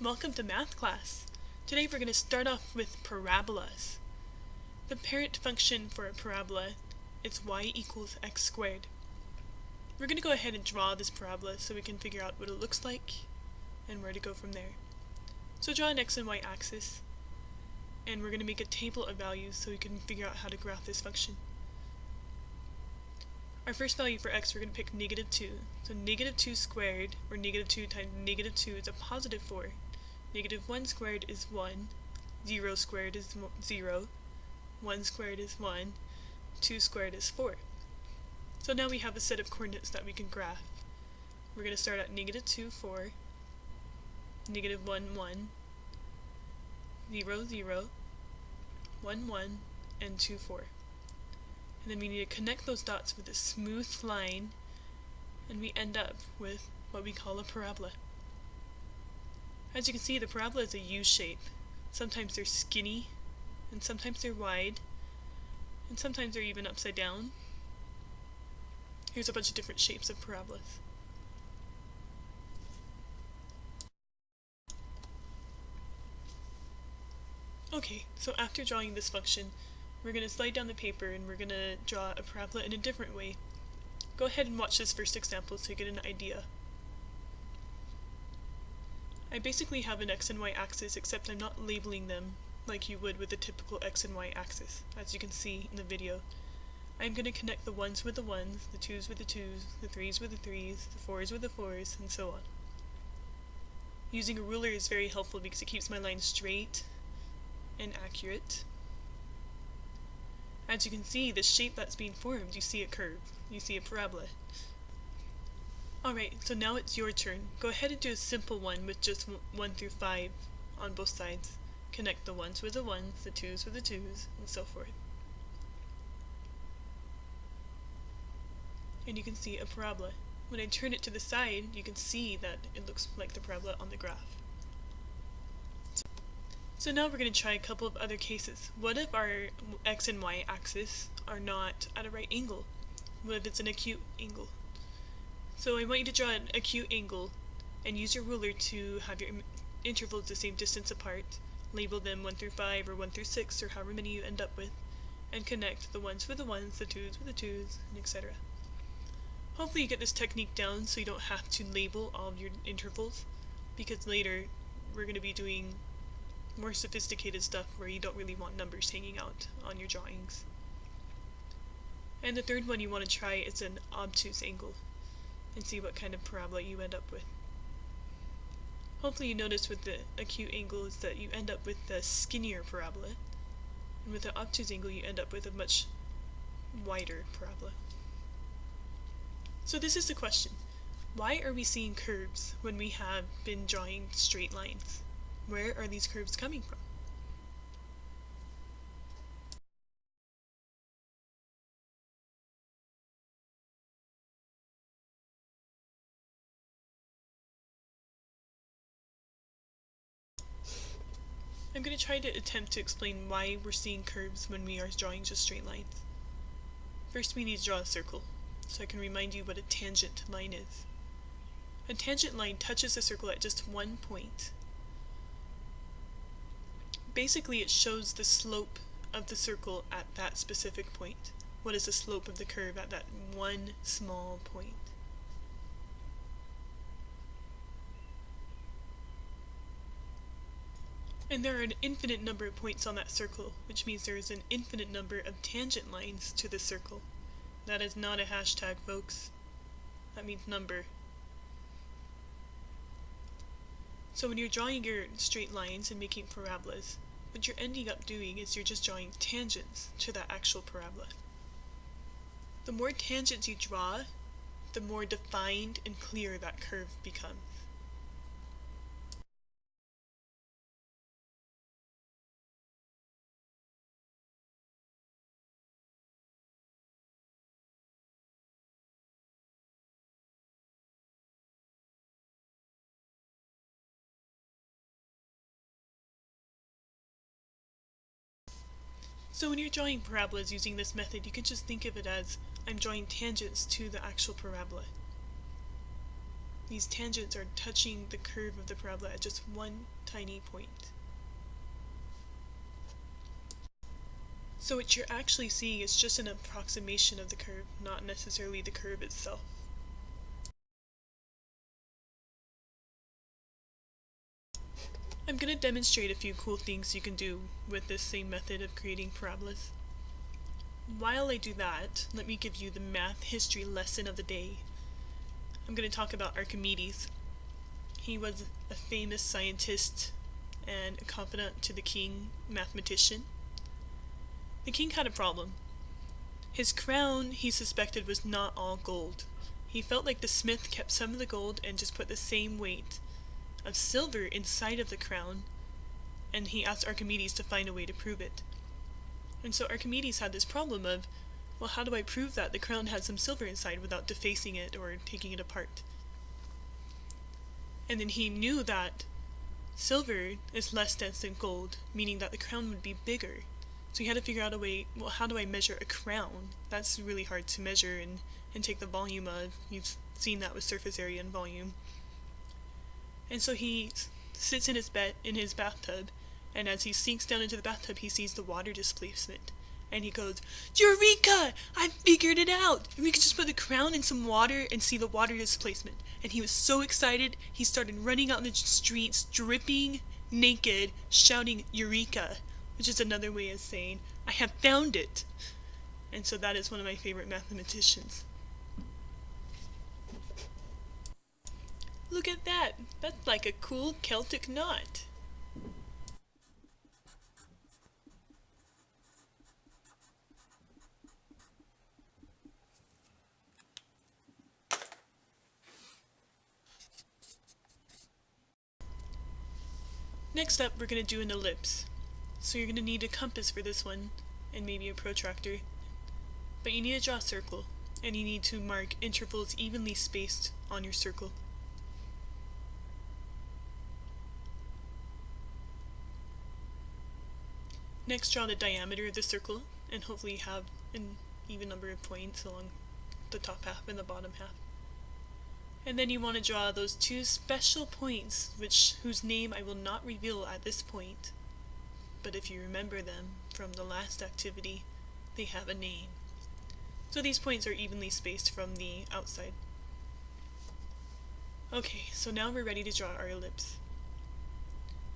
Welcome to math class. Today we're going to start off with parabolas. The parent function for a parabola is y equals x squared. We're going to go ahead and draw this parabola so we can figure out what it looks like and where to go from there. So draw an x and y axis, and we're going to make a table of values so we can figure out how to graph this function. Our first value for x, we're going to pick -2. So -2 squared, or -2 times -2 is a positive 4. -1 squared is 1. 0 squared is 0. 1 squared is 1. 2 squared is 4. So now we have a set of coordinates that we can graph. We're going to start at -2, 4. -1, 1. 0, 0. 1, 1. And 2, 4. And then we need to connect those dots with a smooth line, and we end up with what we call a parabola. As you can see, the parabola is a U shape. Sometimes they're skinny, and sometimes they're wide, and sometimes they're even upside down. Here's a bunch of different shapes of parabolas. Okay, so after drawing this function, we're going to slide down the paper and we're going to draw a parabola in a different way. Go ahead and watch this first example so you get an idea. I basically have an x and y axis, except I'm not labeling them like you would with a typical x and y axis, as you can see in the video. I'm going to connect the 1s with the 1s, the 2s with the 2s, the 3s with the 3s, the 4s with the 4s, and so on. Using a ruler is very helpful because it keeps my lines straight and accurate. As you can see, the shape that's being formed, you see a curve, you see a parabola. Alright, so now it's your turn. Go ahead and do a simple one with just 1 through 5 on both sides. Connect the 1s with the 1s, the 2s with the 2s, and so forth. And you can see a parabola. When I turn it to the side, you can see that it looks like the parabola on the graph. So now we're going to try a couple of other cases. What if our x and y axis are not at a right angle? What if it's an acute angle? So I want you to draw an acute angle and use your ruler to have your intervals the same distance apart. Label them 1 through 5 or 1 through 6 or however many you end up with, and connect the 1s with the 1s, the 2s with the 2s, and etc. Hopefully you get this technique down so you don't have to label all of your intervals, because later we're going to be doing more sophisticated stuff where you don't really want numbers hanging out on your drawings. And the third one you want to try is an obtuse angle, and see what kind of parabola you end up with. Hopefully you notice with the acute angle is that you end up with the skinnier parabola, and with the obtuse angle you end up with a much wider parabola. So this is the question. Why are we seeing curves when we have been drawing straight lines? Where are these curves coming from? I'm going to try to attempt to explain why we're seeing curves when we are drawing just straight lines. First we need to draw a circle, so I can remind you what a tangent line is. A tangent line touches the circle at just one point. Basically it shows the slope of the circle at that specific point. What is the slope of the curve at that one small point? And there are an infinite number of points on that circle, which means there is an infinite number of tangent lines to the circle. That is not a hashtag, folks. That means number. So when you're drawing your straight lines and making parabolas, what you're ending up doing is you're just drawing tangents to that actual parabola. The more tangents you draw, the more defined and clear that curve becomes. So when you're drawing parabolas using this method, you can just think of it as I'm drawing tangents to the actual parabola. these tangents are touching the curve of the parabola at just one tiny point. So what you're actually seeing is just an approximation of the curve, not necessarily the curve itself. I'm going to demonstrate a few cool things you can do with this same method of creating parabolas. While I do that, let me give you the math history lesson of the day. I'm going to talk about Archimedes. He was a famous scientist and a confidant to the king, mathematician. The king had a problem. His crown, he suspected, was not all gold. He felt like the smith kept some of the gold and just put the same weight of silver inside of the crown, and he asked Archimedes to find a way to prove it. And so Archimedes had this problem of, well, how do I prove that the crown had some silver inside without defacing it or taking it apart? And then he knew that silver is less dense than gold, meaning that the crown would be bigger. So he had to figure out a way, well, how do I measure a crown? That's really hard to measure and take the volume of. You've seen that with surface area and volume. And so he sits in his bathtub, and as he sinks down into the bathtub, he sees the water displacement. And he goes, "Eureka! I figured it out! We could just put the crown in some water and see the water displacement." And he was so excited, he started running out in the streets, dripping naked, shouting "Eureka!" which is another way of saying, "I have found it!" And so that is one of my favorite mathematicians. Look at that! That's like a cool Celtic knot! Next up, we're going to do an ellipse. So you're going to need a compass for this one, and maybe a protractor. But you need to draw a circle, and you need to mark intervals evenly spaced on your circle. Next, draw the diameter of the circle, and hopefully have an even number of points along the top half and the bottom half. And then you want to draw those two special points, whose name I will not reveal at this point. But if you remember them from the last activity, they have a name. So these points are evenly spaced from the outside. Okay, so now we're ready to draw our ellipse.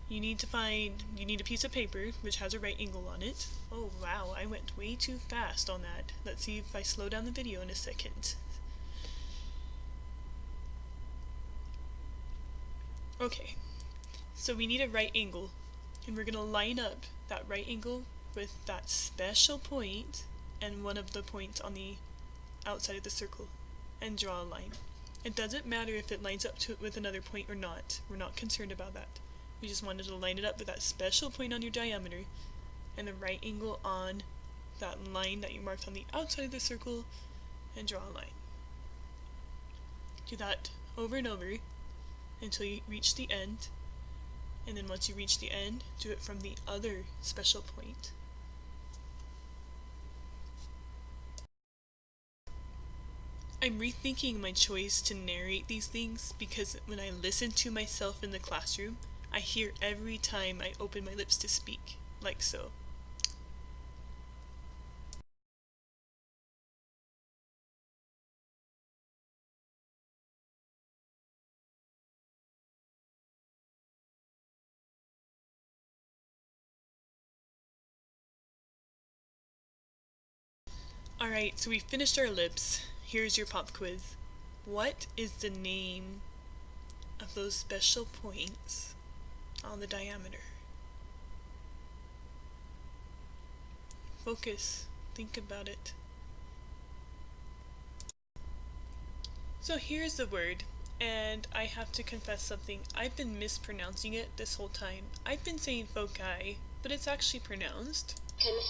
You need a piece of paper which has a right angle on it. Oh wow, I went way too fast on that. Let's see if I slow down the video in a second. Okay, so we need a right angle, and we're going to line up that right angle with that special point and one of the points on the outside of the circle, and draw a line. It doesn't matter if it lines up with another point or not. We're not concerned about that. We just wanted to line it up with that special point on your diameter and the right angle on that line that you marked on the outside of the circle, and draw a line. Do that over and over until you reach the end, and then once you reach the end, do it from the other special point. I'm rethinking my choice to narrate these things because when I listen to myself in the classroom, I hear every time I open my lips to speak, like so. Alright, so we finished our ellipse. Here's your pop quiz. What is the name of those special points on the diameter? Focus. Think about it. So here's the word, and I have to confess something. I've been mispronouncing it this whole time. I've been saying foci, but it's actually pronounced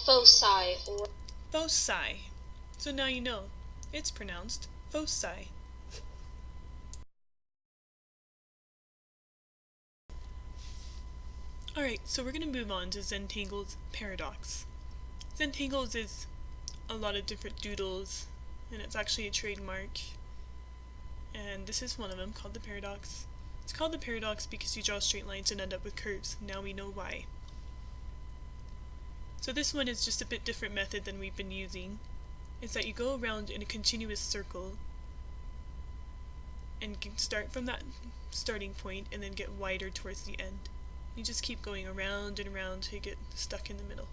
foci or foci. So now you know. It's pronounced foci. Alright, so we're going to move on to Zentangle's paradox. Zentangle's is a lot of different doodles, and it's actually a trademark. and this is one of them, called the paradox. It's called the paradox because you draw straight lines and end up with curves. Now we know why. So this one is just a bit different method than we've been using. It's that you go around in a continuous circle and start from that starting point and then get wider towards the end. You just keep going around and around till you get stuck in the middle.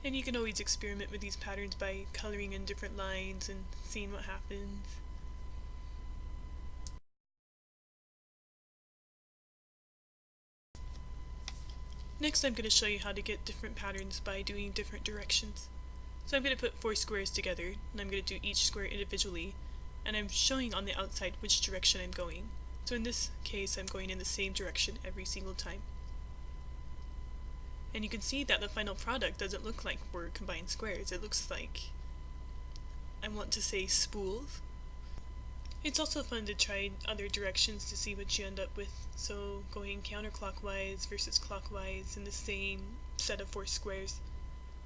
And you can always experiment with these patterns by coloring in different lines and seeing what happens. Next I'm going to show you how to get different patterns by doing different directions. So I'm going to put 4 squares together, and I'm going to do each square individually, and I'm showing on the outside which direction I'm going. So in this case I'm going in the same direction every single time. And you can see that the final product doesn't look like 4 combined squares. It looks like, I want to say, spools. It's also fun to try other directions to see what you end up with. So going counterclockwise versus clockwise in the same set of 4 squares.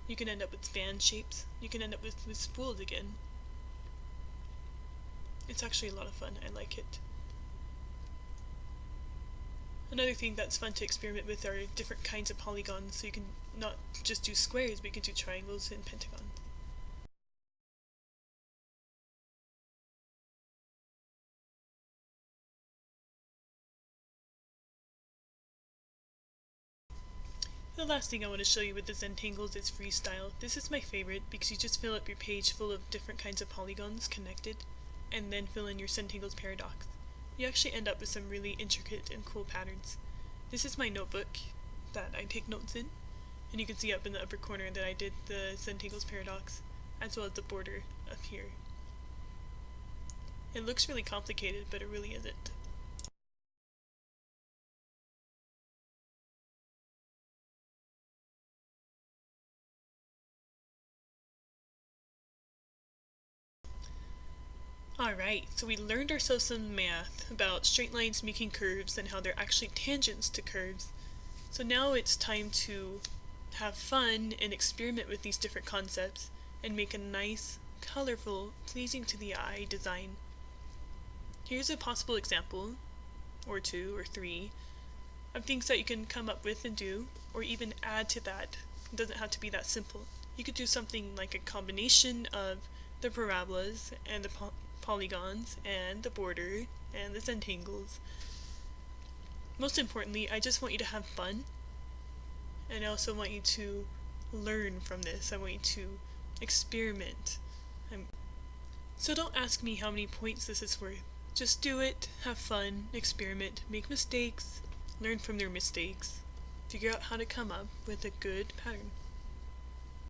You can end up with fan shapes. You can end up with spools again. It's actually a lot of fun. I like it. Another thing that's fun to experiment with are different kinds of polygons, so you can not just do squares, but you can do triangles and pentagons. The last thing I want to show you with the Zentangles is freestyle. This is my favorite because you just fill up your page full of different kinds of polygons connected, and then fill in your Zentangles paradox. You actually end up with some really intricate and cool patterns. This is my notebook that I take notes in, and you can see up in the upper corner that I did the Zentangles paradox, as well as the border up here. It looks really complicated, but it really isn't. Alright, so we learned ourselves some math about straight lines making curves and how they're actually tangents to curves. So now it's time to have fun and experiment with these different concepts and make a nice, colorful, pleasing to the eye design. Here's a possible example, or 2 or 3, of things that you can come up with and do, or even add to that. It doesn't have to be that simple. You could do something like a combination of the parabolas and the polygons and the border and the Zentangles. Most importantly, I just want you to have fun, and I also want you to learn from this. I want you to experiment. So don't ask me how many points this is worth. Just do it, have fun, experiment, make mistakes, learn from their mistakes, figure out how to come up with a good pattern.